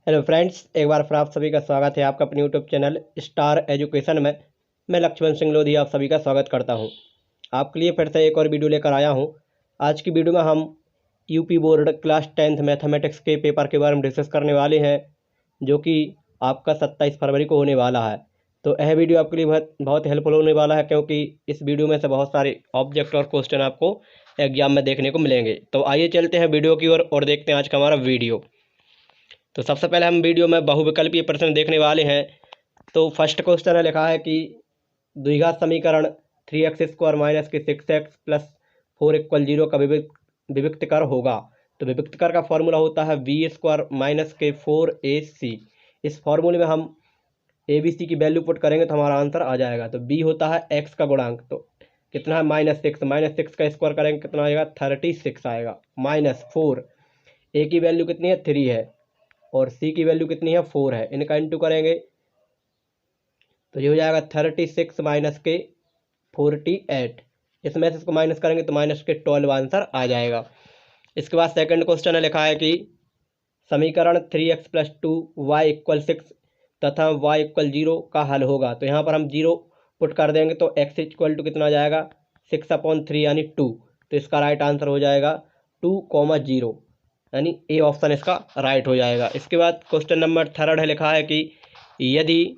Hello friends, एक बार फिर आप सभी का स्वागत है आपका अपने यूट्यूब चैनल स्टार एजुकेशन में। मैं लक्ष्मण सिंह लोधी आप सभी का स्वागत करता हूं। आपके लिए फिर से एक और वीडियो लेकर आया हूं। आज की वीडियो में हम UP board class 10th mathematics के पेपर के बारे में डिस्कस करने वाले हैं, जो कि आपका 27 फरवरी को होने वाला है। तो यह वीडियो आपके लिए बहुत बहुत हेल्पफुल होने वाला है, क्योंकि इस वीडियो में से बहुत सारे ऑब्जेक्ट और क्वेश्चन आपको एग्जाम में देखने को मिलेंगे। तो आइए चलते हैं वीडियो की ओर और देखते हैं आज का हमारा वीडियो। तो सबसे पहले हम वीडियो में बहुविकल्पीय प्रश्न देखने वाले हैं। तो फर्स्ट क्वेश्चन है, लिखा है कि द्विघात समीकरण 3x² माइनस के 6x प्लस 4 = 0 का विविक्त कर होगा। तो विविक्त कर का फॉर्मूला होता है b² माइनस के 4ac। इस फॉर्मूले में हम abc की वैल्यू पुट करेंगे तो हमारा आंसर आ जाएगा। तो b होता है x का गुणांक, तो कितना है -6। -6 का स्क्वायर करेंगे कितना आएगा 36 आएगा। -4 a की वैल्यू कितनी है 3 है और c की वैल्यू कितनी है 4 है। इनका इंटू करेंगे तो ये हो जाएगा 36 माइनस के 48। इसमें से इसको माइनस करेंगे तो माइनस के 12 आंसर आ जाएगा। इसके बाद सेकंड क्वेश्चन है, लिखा है कि समीकरण 3x + 2y = 6 तथा y = 0 का हल होगा। तो यहाँ पर हम 0 पुट कर देंगे तो x = कितना आ जाएगा 6/3 यानी 2। तो इसका राइट आंसर हो जाएगा 2,0 यानी ए ऑप्शन इसका राइट हो जाएगा। इसके बाद क्वेश्चन नंबर थर्ड है, लिखा है कि यदि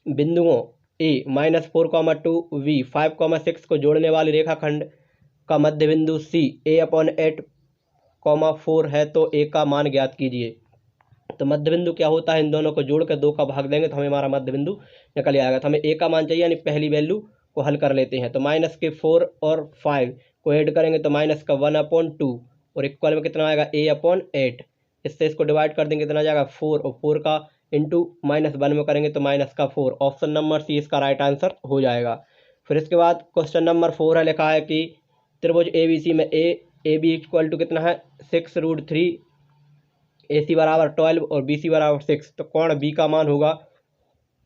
बिंदुओं a -4,2 v 5,6 को जोड़ने वाली रेखाखंड का मध्य बिंदु c a/8,4 है तो a का मान ज्ञात कीजिए। तो मध्य बिंदु क्या होता है, इन दोनों को जोड़कर 2 का भाग देंगे तो हमें हमारा मध्य बिंदु निकल आएगा। तो हमें a का मान चाहिए, यानी पहली वैल्यू को हल कर लेते हैं। तो -4 और 5 को ऐड करेंगे तो -1/2 और इक्वल में कितना आएगा a/8। इससे इसको डिवाइड कर देंगे कितना आ जाएगा 4 और 4 का इंटू -1 में करेंगे तो -4। ऑप्शन नंबर सी इसका राइट आंसर हो जाएगा। फिर इसके बाद क्वेश्चन नंबर 4 है, लिखा है कि त्रिभुज ABC में AB = कितना है 6√3, AC बराबर 12 और BC बराबर 6। तो कोण B का मान होगा।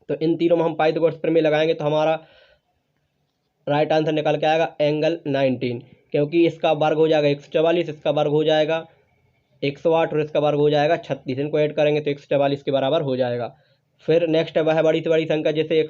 तो इन तीनों में हम पाइथागोरस प्रमेय लगाएंगे तो हमारा राइट आंसर निकल के आएगा एंगल 19, क्योंकि इसका वर्ग हो जाएगा 144, इसका वर्ग हो जाएगा 108 और इसका वर्ग हो जाएगा 36। इनको ऐड करेंगे तो 144 के बराबर हो जाएगा। फिर नेक्स्ट है वह बड़ी से बड़ी संख्या जिससे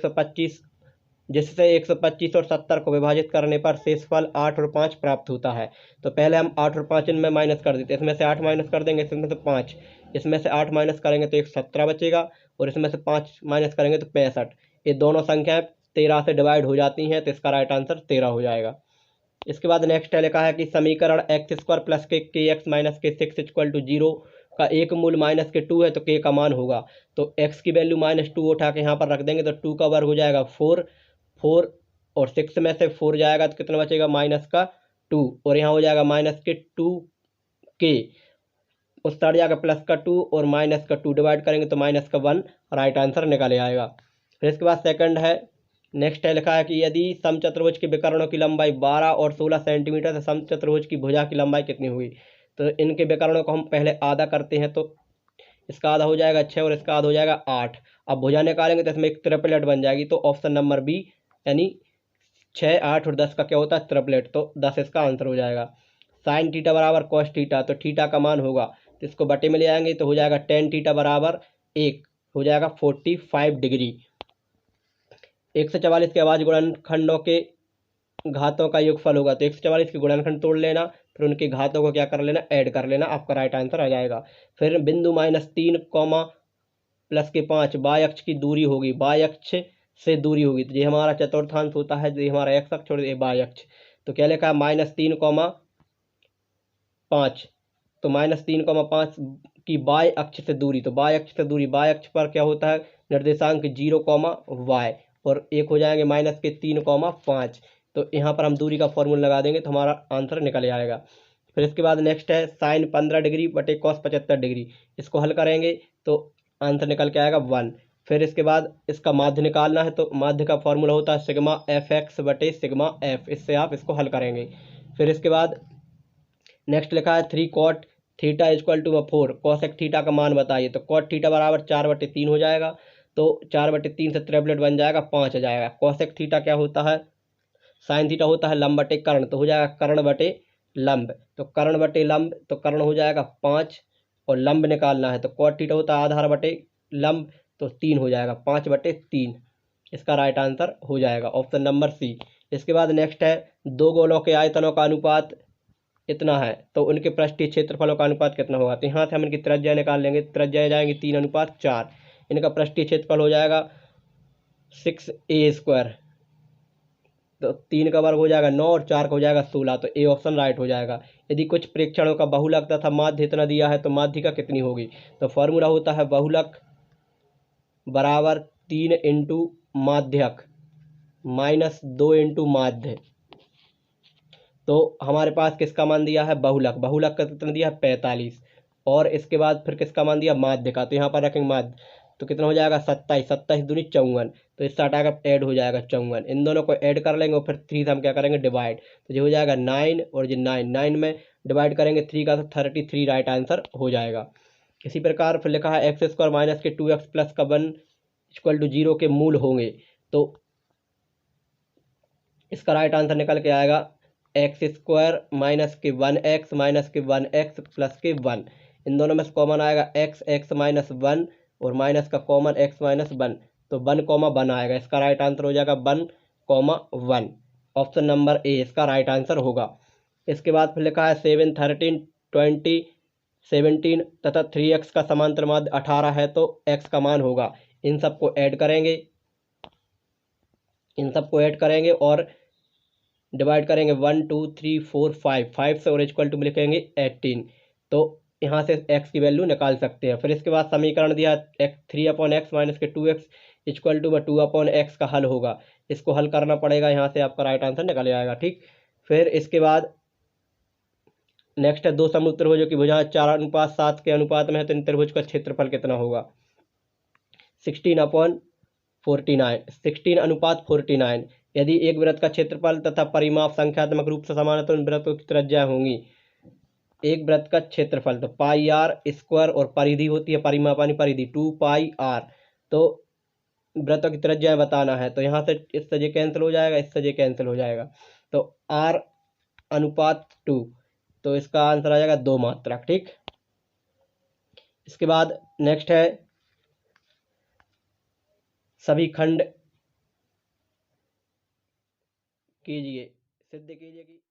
125 और 70 को विभाजित करने पर शेषफल 8 और 5 प्राप्त होता है। तो पहले हम 8 और 5 इनमें माइनस कर देते हैं। इसमें से 8 माइनस कर देंगे, इसमें से 5, इसमें से 8 माइनस करेंगे तो 117 बचेगा और इसमें से 5 माइनस करेंगे तो 65। ये दोनों संख्याएं 13 से डिवाइड हो जाती हैं, तो इसका राइट आंसर 13 हो जाएगा। इसके बाद नेक्स्ट है, लिखा है कि समीकरण x² प्लस के kx माइनस के 6 = 0 का एक मूल -2 है तो k का मान होगा। तो x की वैल्यू -2 उठा के यहाँ पर रख देंगे तो 2 का वर्ग हो जाएगा 4 और 6 में से 4 जाएगा तो कितना बचेगा -2 और यहाँ हो जाएगा -2k, उस साइड जाएगा +2 और -2 डिवाइड करेंगे तो -1 राइट आंसर निकल आएगा। फिर इसके बाद सेकंड है, नेक्स्ट है, लिखा है कि यदि समचतुर्भुज के विकर्णों की लंबाई 12 और 16 सेंटीमीटर है, समचतुर्भुज की भुजा की लंबाई कितनी हुई। तो इनके विकर्णों को हम पहले आधा करते हैं, तो इसका आधा हो जाएगा 6 और इसका आधा हो जाएगा 8। अब भुजा निकालेंगे तो इसमें एक ट्रिपलेट बन जाएगी। तो ऑप्शन नंबर बी यानी 6, 8 और 10 का क्या होता है ट्रिपलेट, तो 10 इसका आंसर हो जाएगा। साइन थीटा बराबर कॉस थीटा, तो थीटा का मान होगा तो इसको बटे में ले आएंगे तो हो जाएगा टेन थीटा बराबर 1 हो जाएगा 45 डिग्री। 1 से 44 के अभाज्य गुणनखंडों के घातों का योगफल होगा। तो 144 के गुणनखंड तोड़ लेना, फिर उनके घातों को क्या कर लेना ऐड कर लेना, आपका राइट आंसर आ जाएगा। फिर बिंदु -3, +5 y अक्ष की दूरी होगी, y अक्ष से दूरी होगी। तो ये हमारा चतुर्थांश होता है, ये हमारा x अक्ष और ये y अक्ष। तो क्या लिखा है -3, 5। तो -3, 5 की y अक्ष से दूरी, तो y अक्ष से दूरी, y अक्ष पर क्या होता है निर्देशांक 0, y और एक हो जाएंगे -3, 5। तो यहाँ पर हम दूरी का फॉर्मूला लगा देंगे तो हमारा आंसर निकल आएगा। फिर इसके बाद नेक्स्ट है साइन 15 डिग्री बटे कॉस 75 डिग्री। इसको हल करेंगे तो आंसर निकल के आएगा 1। फिर इसके बाद इसका माध्य निकालना है, तो माध्य का फॉर्मूला होता है सिग्मा fx बटे सिग्मा f। इससे आप इसको हल करेंगे। फिर इसके बाद नेक्स्ट लिखा है 3 cot थीटा = 4 cosec थीटा का मान बताइए। तो cot थीटा बराबर 4/3 हो जाएगा। तो 4/3 से ट्रिपलेट बन जाएगा 5 आ जाएगा। cosec थीटा क्या होता है, साइन थीटा होता है लंब बटे कर्ण, तो हो जाएगा कर्ण बटे लंब। तो कर्ण बटे लंब, तो कर्ण हो जाएगा 5 और लंब निकालना है तो cot थीटा होता है आधार बटे लंब, तो 3 हो जाएगा, 5/3 इसका राइट आंसर हो जाएगा ऑप्शन नंबर सी। इसके बाद नेक्स्ट है दो गोलों के आयतनों का अनुपात इतना है तो उनके पृष्ठीय क्षेत्रफलों का अनुपात कितना होगा। तो यहाँ से हम इनकी त्रिज्या निकाल लेंगे, त्रिज्या जाएंगी 3:4, इनका पृष्ठीय क्षेत्रफल हो जाएगा 6a², तो 3 का वर्ग हो जाएगा 9 और 4 का हो जाएगा 16, तो ए ऑप्शन राइट हो जाएगा। यदि कुछ प्रेक्षणों का बहुलक तथा माध्य इतना दिया है तो माध्यिका कितनी होगी। तो फॉर्मूला होता है बहुलक बराबर 3 इंटू माध्यक माइनस 2 इंटू माध्य। तो हमारे पास किसका मान दिया है, बहुलक, बहुलक का कितना दिया है 45, और इसके बाद फिर किसका मान दिया माध्य का, तो यहाँ पर रखेंगे माध्य, तो कितना हो जाएगा 27, 27 दूनी 54, तो इससे हटाकर ऐड हो जाएगा 54, इन दोनों को ऐड कर लेंगे और फिर 3 से हम क्या करेंगे डिवाइड, तो ये हो जाएगा 9 और ये 9 में डिवाइड करेंगे 3 का तो 33 राइट आंसर हो जाएगा। इसी प्रकार फिर लिखा है x² माइनस के 2x प्लस का 1 इक्वल टू 0 के मूल होंगे, तो इसका राइट आंसर निकल के आएगा x² माइनस के 1x माइनस के 1x प्लस के 1, इन दोनों में से कॉमन आएगा x माइनस 1 और माइनस का कॉमन x माइनस 1, तो 1, 1 आएगा, इसका राइट आंसर हो जाएगा 1, 1, ऑप्शन नंबर ए इसका राइट आंसर होगा। इसके बाद फिर लिखा है 7, 13, 20, 17 तथा 3x का समांतर माध्य 18 है तो x का मान होगा। इन सबको ऐड करेंगे, और डिवाइड करेंगे 1, 2, 3, 4, 5 से और इक्वल टू में लिखेंगे 18, तो यहाँ से x की वैल्यू निकाल सकते हैं। फिर इसके बाद समीकरण दिया 3/x माइनस के 2x इक्वल टू में 2/x का हल होगा, इसको हल करना पड़ेगा, यहाँ से आपका राइट आंसर निकल आएगा। ठीक, फिर इसके बाद नेक्स्ट है दो समरूप त्रिभुजों की भुजाएं 4:7 के अनुपात में है तो इन त्रिभुज का क्षेत्रफल कितना होगा। 16/49 यदि एक वृत्त का क्षेत्रफल तथा परिमाप संख्यात्मक रूप से समान है तो इन वृत्तों की त्रिज्या होंगी। एक वृत्त का क्षेत्रफल तो πr² और परिधि होती है परिमापानी परिधि 2πr, तो वृत्तों की त्रिज्या बताना है, तो यहाँ से इससे ये कैंसिल हो जाएगा, इससे ये कैंसिल हो जाएगा, तो r/2, तो इसका आंसर आ जाएगा 2 मात्रक। ठीक, इसके बाद नेक्स्ट है सभी खंड कीजिए, सिद्ध कीजिए कि